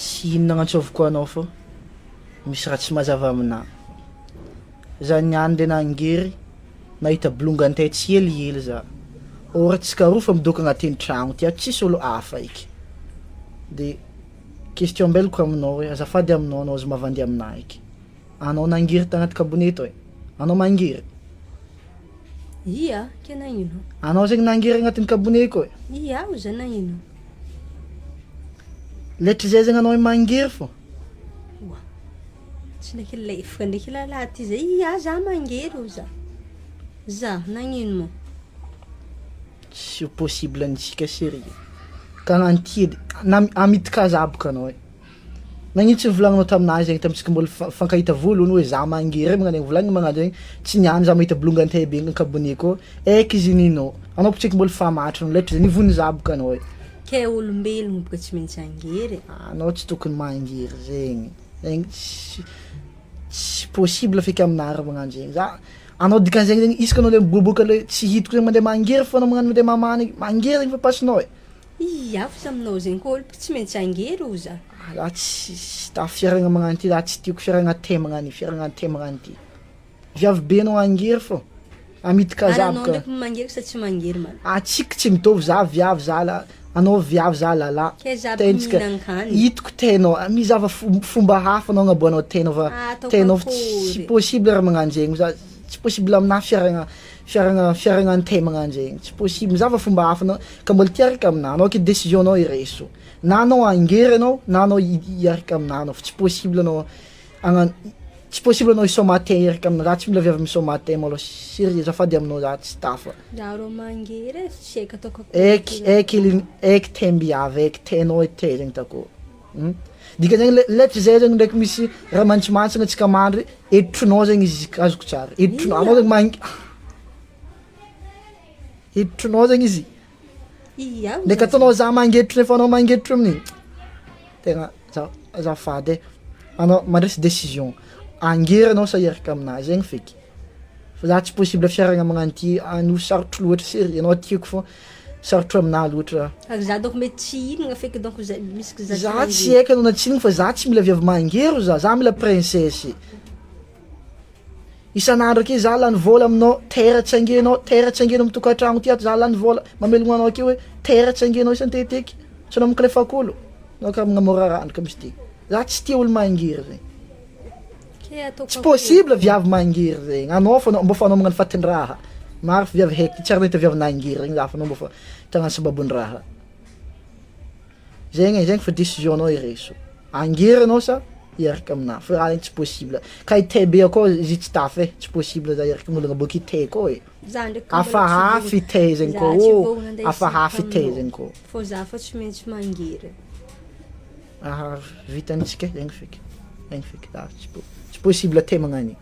Tsy inona agnantsovako anao fô misy raha tsy mazava aminahy. Za niany le nangery nahita bolongan-tay tsy helihely za. Ôra tsika roa fa midôko agnatin'ny tragno ty tsisy ôlo hafa eky. De question mbelako aminao hoe azafady aminao anao azo mavandy aminahy eky. Anao nangery tagnaty kabone to e? Anao mangery? Ia, ke nagnino? Anao zegny nangery agnatin'ny kabone koa e? Ia, oza nagnino? Letry zay zegny anao mangery fô. Oa, tsy ndraiky lefaka ndraiky lalahy ty zay. Ia, za mangery oza. Za, nagnino mo? Tsy possible antsika sérieux. Kagnanty edy amitika za boka anao e. Nagnino tsy volagninao taminahy zegny tamitsika mbola fankahita voalohany hoe za mangery magnano volagny magnano zegny tsy niany za mahita bolongan-tay be agny kabone koa aiky izy ninao. Anao botsaiky mbola famatrano letry zay nivony za boka anao e. Ke olombelogno boka tsy maintsy angery. Anao tsy tokony mangery zegny. Zegny tsy possible feky aminahy raha magnano zegny. Za anao dikan'zegny zegny isaka anao le miboaboaka le tsy hitako zegny mandeha mangery fô anao magnano mandeha mamana mangery zegny fa pasinao e. Ia, fa aminao zegny koa olo tsy maintsy angery oza. Za tsy ta fiaragna magnano ty za tsy tiako fiaragna te magnano fiaragna te magnano ty. Viavy be anao angery fô. Amitika za Anao boka. ndraiky mangery sa tsy mangery man. Atsika tsy mitovy za viavy za la anao viavy za lala. Ke za Tentsika mihinan-kany. hitako tenao mizava fomba hafa anao agnaboanao tenao fa Ataoko tenao akory. tsy possible raha magnano zegny za tsy possible aminahy fiaragna an-te magnano zegny tsy possible mizava fomba hafa anao ka mbola tiaraka aminahy anao ke décision anao ireso na anao angery anao na anao hiaraka aminahy anao fa tsy possible anao agnano tsy possible anao hisomatin hiaraka aminahy za tsy mila viavy misomatin malôha sérieux azafady aminao za tsy tafa Za rô mangery tsy haiko ataoko akory. aiky tembiavy aiky tenao te zegny tako dika zegny letry zay zegny ndraiky misy raha mantsimantsigna antsika mandry heditrinao zegny izy azoko tsara heditrinao anao zegny heditrinao zegny izy Ia, oza. ndraiky ataonao za mangetry nefa anao mangetry amin'igny tegna azafady e anao mandresy décision angery anao sa hiaraka aminahy zegny feky fa za tsy possible fiaragna magnano ty ano sarotro loatra sérieux anao tiako fô sarotro aminahy loatra Ary za donc mety tsy hihinagna feky donc za misy za. za tsy haiko anao natsinigny fa za tsy mila viavy mangery za mila princesse isan'andro ake za lany vôla aminao terre tsy angenao mitokantragno ty ato za lany vôla mamelogno anao ake hoe terre tsy angenao isan-teteky tsy anao mikalefak'olo anao ka magnamora randraka misy ty za tsy tia olo mangery zegny Ke ataoko tsy possible viavy mangery zegny anao fa mbo fa anao magnano fatin-draha maro fa viavy haiky tsy ary nahita viavy nangery zegny za fa anao mbo fa tagnano sababon-draha zegny fa décision anao ireso angery anao sa hiaraka aminahy fa raha igny tsy possible ka ite be akao izy tsy tafy e tsy possible za hiaraka amin'olo agnaboaka ite koa e Za ndraiky hafahafa ite zegny koa hafahafa ite zegny koa fô za fa tsy maintsy mangery. vitanitsika zegny feky za tsy possible te magnano igny